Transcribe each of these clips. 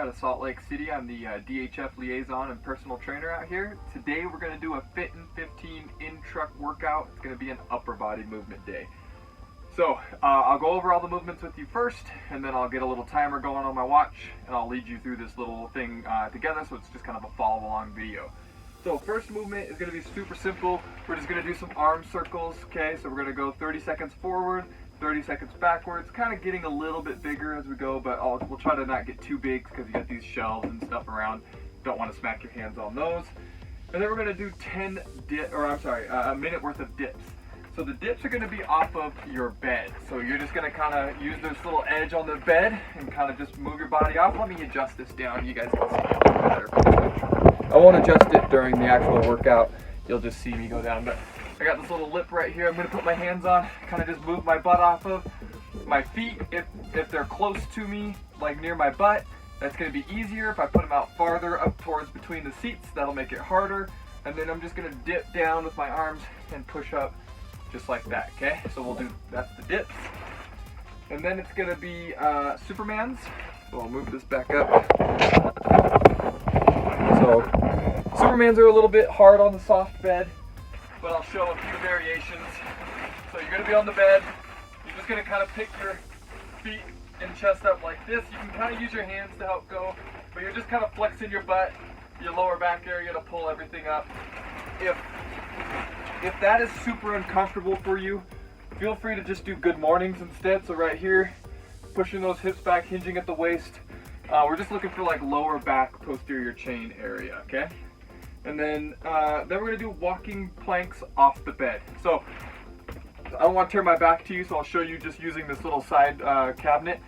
out of Salt Lake City. I'm the DHF liaison and personal trainer out here. Today we're going to do a Fit in 15 in-truck workout. It's going to be an upper body movement day. So I'll go over all the movements with you first, and then I'll get a little timer going on my watch, and I'll lead you through this little thing together, so it's just kind of a follow along video. So first movement is going to be super simple. We're just going to do some arm circles, okay? So we're going to go 30 seconds forward, 30 seconds backwards, kind of getting a little bit bigger as we go, but we'll try to not get too big because you got these shelves and stuff around. Don't want to smack your hands on those. And then we're going to do a minute worth of dips. So the dips are going to be off of your bed. So you're just going to kind of use this little edge on the bed and kind of just move your body off. Let me adjust this down. You guys can see it a little better. I won't adjust it during the actual workout. You'll just see me go down. But I got this little lip right here I'm going to put my hands on, kind of just move my butt off of. My feet, if they're close to me, like near my butt, that's going to be easier. If I put them out farther up towards between the seats, that'll make it harder. And then I'm just going to dip down with my arms and push up just like that, okay? So that's the dips. And then it's going to be Supermans. So I'll move this back up. So Supermans are a little bit hard on the soft bed, but I'll show a few variations. So you're going to be on the bed. You're just going to kind of pick your feet and chest up like this. You can kind of use your hands to help go, but you're just kind of flexing your butt, your lower back area to pull everything up. If that is super uncomfortable for you, feel free to just do good mornings instead. So right here, pushing those hips back, hinging at the waist. We're just looking for like lower back, posterior chain area, okay? And then we're gonna do walking planks off the bed. So I don't want to turn my back to you, so I'll show you just using this little side cabinet.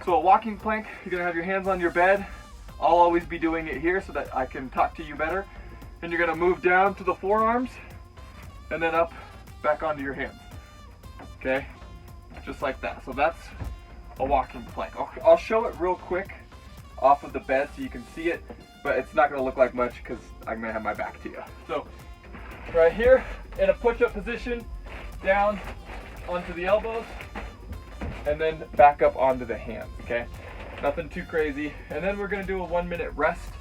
So a walking plank, you're gonna have your hands on your bed. I'll always be doing it here so that I can talk to you better. And you're gonna move down to the forearms and then up back onto your hands. Okay, just like that. So that's a walking plank. I'll show it real quick off of the bed so you can see it, but it's not going to look like much because I'm going to have my back to you. So right here in a push-up position, down onto the elbows, and then back up onto the hands, okay? Nothing too crazy. And then we're going to do a 1 minute rest.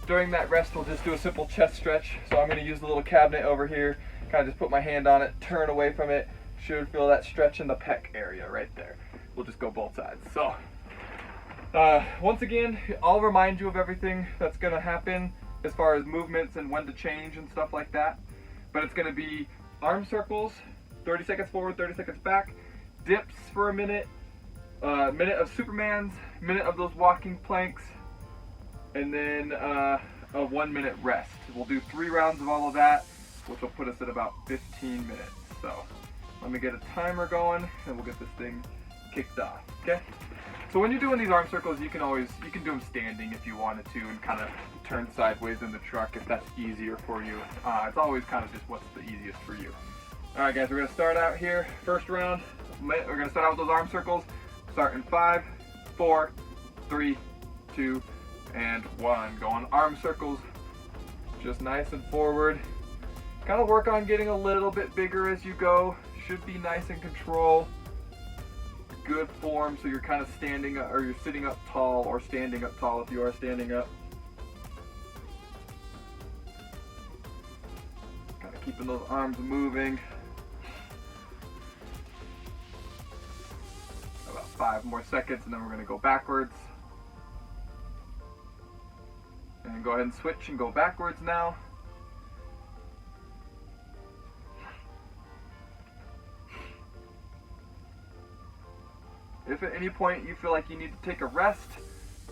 During that rest, we'll just do a simple chest stretch. So I'm going to use the little cabinet over here, kind of just put my hand on it, turn away from it. Should feel that stretch in the pec area right there. We'll just go both sides. So once again, I'll remind you of everything that's going to happen as far as movements and when to change and stuff like that. But it's going to be arm circles, 30 seconds forward, 30 seconds back, dips for a minute of Supermans, minute of those walking planks, and then a 1 minute rest. We'll do 3 rounds of all of that, which will put us at about 15 minutes. So let me get a timer going and we'll get this thing kicked off, okay? So when you're doing these arm circles, you can do them standing if you wanted to, and kind of turn sideways in the truck if that's easier for you. It's always kind of just what's the easiest for you. All right, guys, we're gonna start out here. First round, we're gonna start out with those arm circles. Start in 5, 4, 3, 2, and 1. Go on arm circles, just nice and forward. Kind of work on getting a little bit bigger as you go. Should be nice in control. Good form, so you're kind of standing up, or you're sitting up tall, or standing up tall if you are standing up. Kind of keeping those arms moving. About 5 more seconds, and then we're going to go backwards. And go ahead and switch and go backwards now. If at any point you feel like you need to take a rest,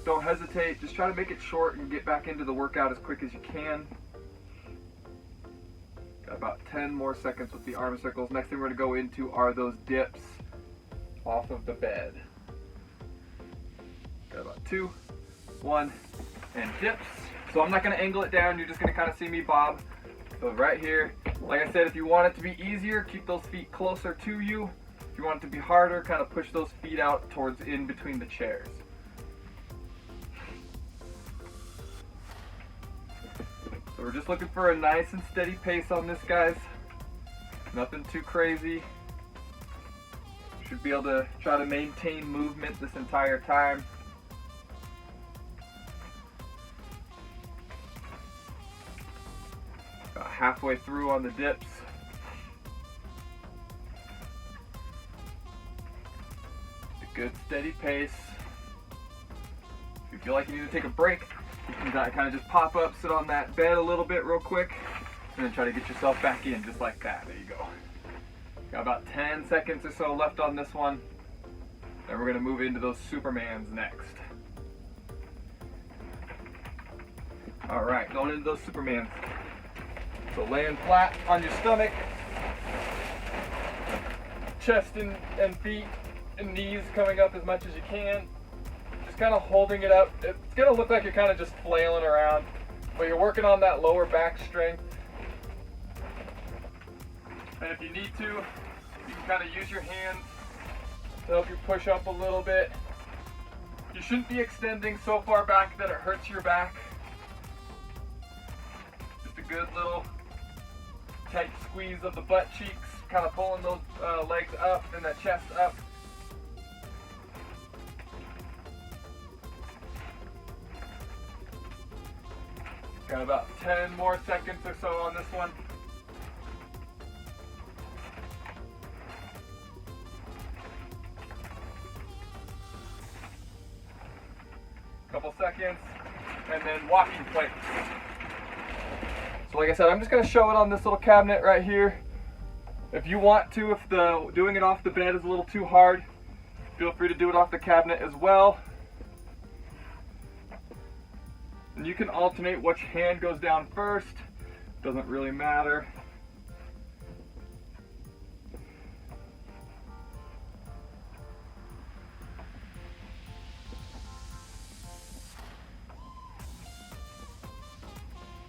don't hesitate. Just try to make it short and get back into the workout as quick as you can. Got about 10 more seconds with the arm circles. Next thing we're going to go into are those dips off of the bed. Got about 2, 1, and dips. So I'm not going to angle it down. You're just going to kind of see me bob. So right here, like I said, if you want it to be easier, keep those feet closer to you. If you want it to be harder, kind of push those feet out towards in between the chairs. So we're just looking for a nice and steady pace on this, guys. Nothing too crazy. Should be able to try to maintain movement this entire time. halfway through on the dips. A good steady pace. If you feel like you need to take a break, you can kind of just pop up, sit on that bed a little bit real quick, and then try to get yourself back in just like that. There you go. Got about 10 seconds or so left on this one. Then we're gonna move into those Supermans next. All right, going into those Supermans. So laying flat on your stomach, chest and feet and knees coming up as much as you can. Just kind of holding it up. It's gonna look like you're kind of just flailing around, but you're working on that lower back strength. And if you need to, you can kind of use your hands to help you push up a little bit. You shouldn't be extending so far back that it hurts your back. Just a good little tight squeeze of the butt cheeks, kind of pulling those legs up and that chest up. Got about 10 more seconds or so on this one. Couple seconds, and then walking planks. So like I said, I'm just going to show it on this little cabinet right here. If you want to, if doing it off the bed is a little too hard, feel free to do it off the cabinet as well. And you can alternate which hand goes down first. Doesn't really matter.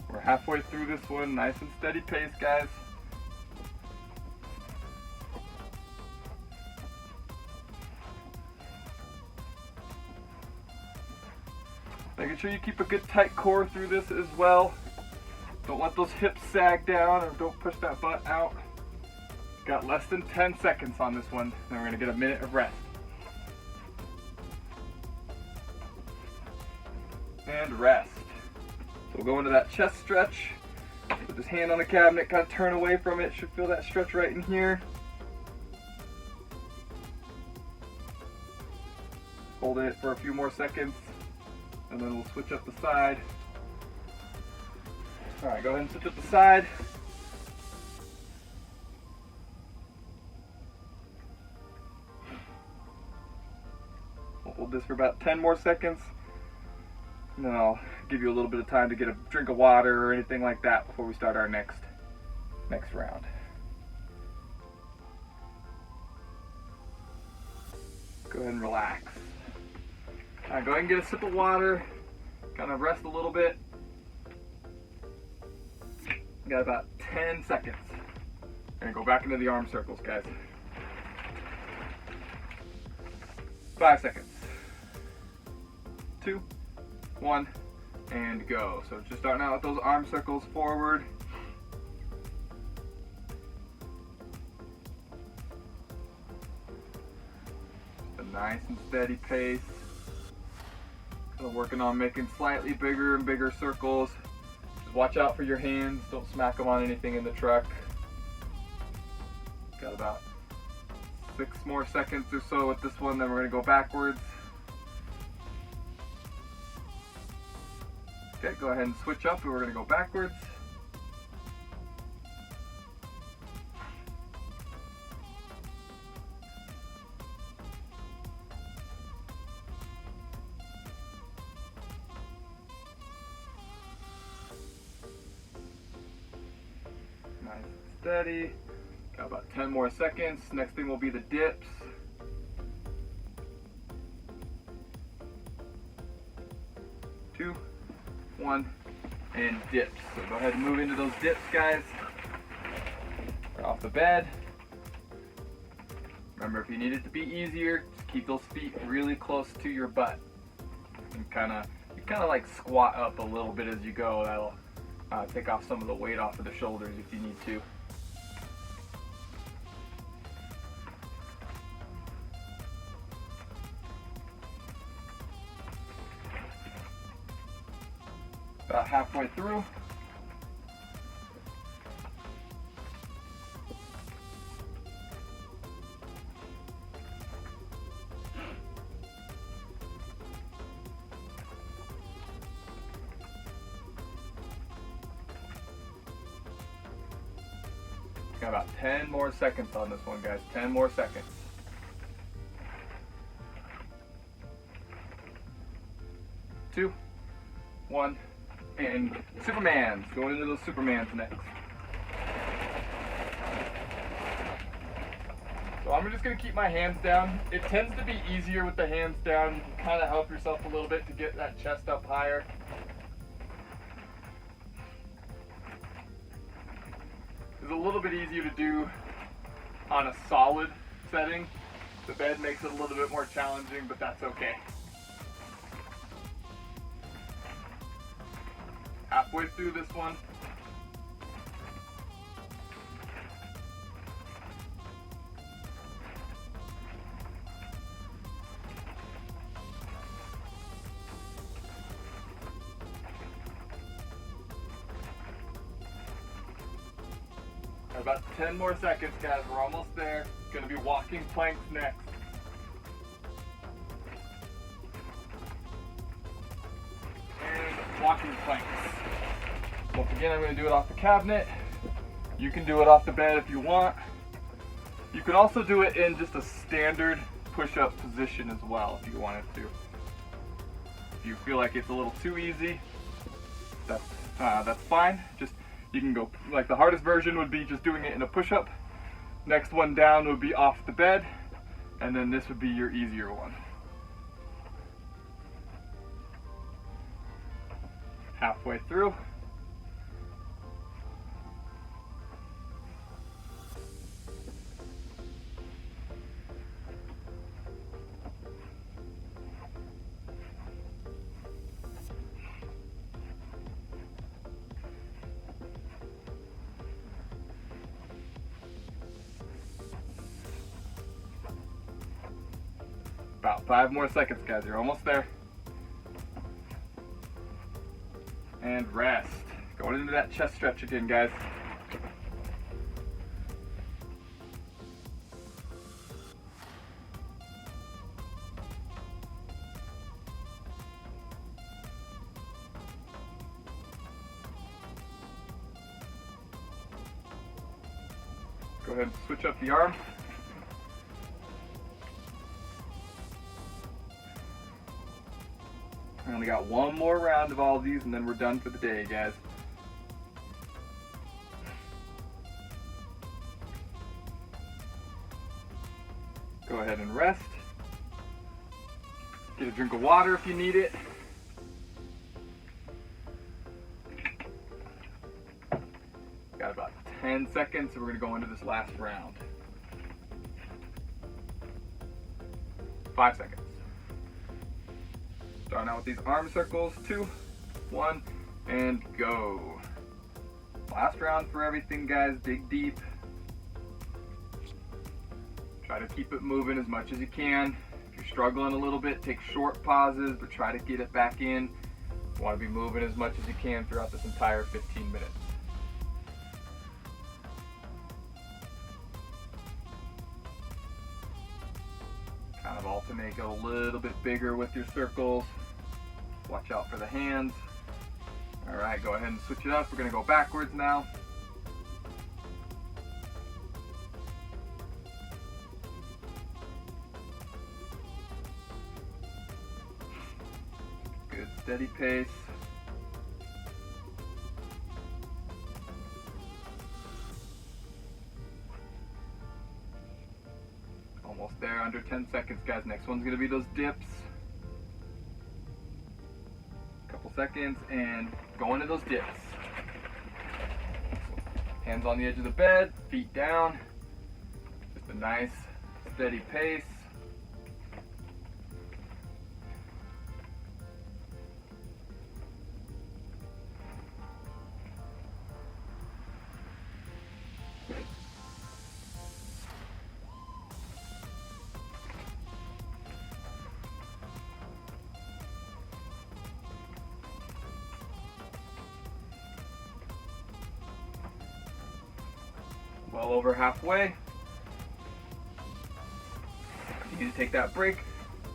We're halfway through this one, nice and steady pace, guys. Making sure you keep a good tight core through this as well. Don't let those hips sag down or don't push that butt out. Got less than 10 seconds on this one, then we're gonna get a minute of rest. And rest. So we'll go into that chest stretch. Put this hand on the cabinet, kind of turn away from it. Should feel that stretch right in here. Hold it for a few more seconds, and then we'll switch up the side. All right, go ahead and switch up the side. We'll hold this for about 10 more seconds. And then I'll give you a little bit of time to get a drink of water or anything like that before we start our next round. Go ahead and relax. All right, go ahead and get a sip of water. Kind of rest a little bit. Got about 10 seconds. And go back into the arm circles, guys. 5 seconds. 2, 1, and go. So just starting out with those arm circles forward. A nice and steady pace. Kind of working on making slightly bigger and bigger circles. Just watch out for your hands. Don't smack them on anything in the truck. Got about 6 more seconds or so with this one, then we're going to go backwards. Okay, go ahead and switch up and we're going to go backwards. Nice and steady. Got about 10 more seconds. Next thing will be the dips. Two, 1, and dips. So go ahead and move into those dips, guys. Right off the bed. Remember, if you need it to be easier, just keep those feet really close to your butt. And you kind of like squat up a little bit as you go. That'll take off some of the weight off of the shoulders if you need to. About halfway through. Got about 10 more seconds on this one, guys. 10 more seconds. 2, 1, and Supermans. Going into those Supermans next. So I'm just going to keep my hands down. It tends to be easier with the hands down. You can kind of help yourself a little bit to get that chest up higher. It's a little bit easier to do on a solid setting. The bed makes it a little bit more challenging, but that's okay. Halfway through this one. About 10 more seconds, guys. We're almost there. Gonna be walking planks next. And walking planks. Once again, I'm gonna do it off the cabinet. You can do it off the bed if you want. You can also do it in just a standard push-up position as well if you wanted to. If you feel like it's a little too easy, that's fine. Just you can go, like the hardest version would be just doing it in a push-up. Next one down would be off the bed, and then this would be your easier one. Halfway through. About 5 more seconds, guys. You're almost there. And rest. Going into that chest stretch again, guys. Go ahead and switch up the arm. I only got one more round of all of these and then we're done for the day, guys. Go ahead and rest. Get a drink of water if you need it. Got about 10 seconds, so we're going to go into this last round. 5 seconds. Starting out with these arm circles. 2, 1, and go. Last round for everything, guys. Dig deep. Try to keep it moving as much as you can. If you're struggling a little bit, take short pauses, but try to get it back in. You want to be moving as much as you can throughout this entire 15 minutes. Kind of alternate, go a little bit bigger with your circles. Watch out for the hands. All right, go ahead and switch it up. We're gonna go backwards now. Good steady pace. Almost there, under 10 seconds, guys. Next one's gonna be those dips. Couple seconds and go into those dips. Hands on the edge of the bed, feet down. Just a nice, steady pace. Well over halfway. You need to take that break,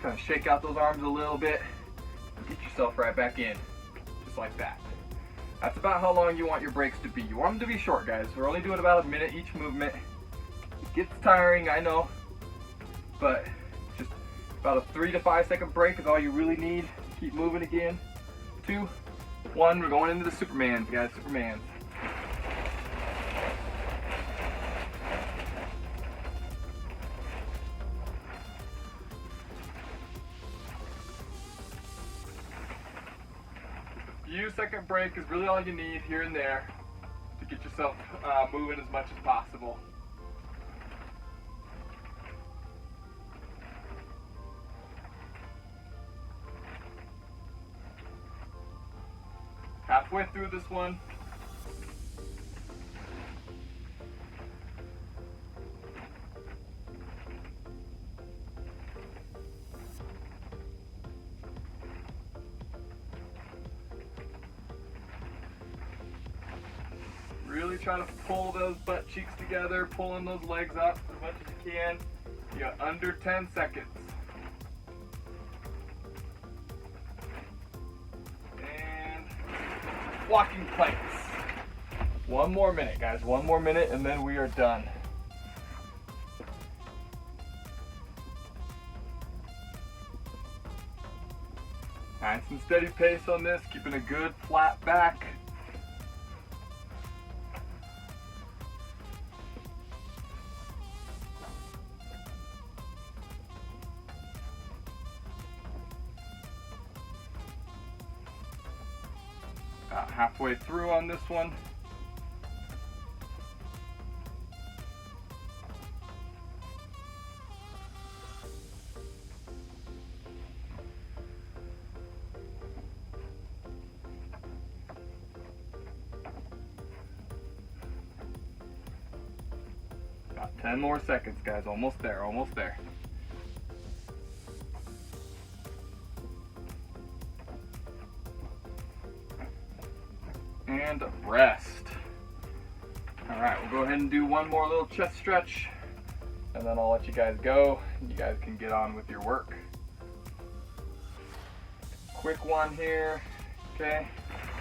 kind of shake out those arms a little bit, and get yourself right back in, just like that. That's about how long you want your breaks to be. You want them to be short, guys. We're only doing about a minute each movement. It gets tiring, I know, but just about a 3 to 5 second break is all you really need. Keep moving again. 2, 1, we're going into the Supermans, guys, Supermans. Few second break is really all you need here and there to get yourself moving as much as possible. Halfway through this one. Really try to pull those butt cheeks together, pulling those legs up as much as you can. You got under 10 seconds. And walking planks. 1 more minute, guys. 1 more minute and then we are done. Nice and steady pace on this, keeping a good flat back. About halfway through on this one. About 10 more seconds, guys. Almost there, almost there. And rest. Alright, we'll go ahead and do 1 more little chest stretch and then I'll let you guys go. You guys can get on with your work. Quick one here. Okay,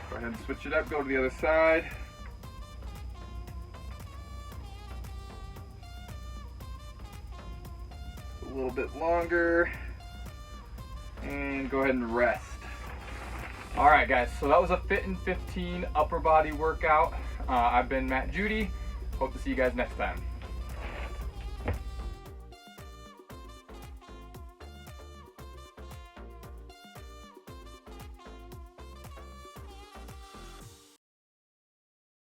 go ahead and switch it up, go to the other side. A little bit longer and go ahead and rest. Alright guys, so that was a Fit in 15 upper body workout. I've been Matt Judy. Hope to see you guys next time.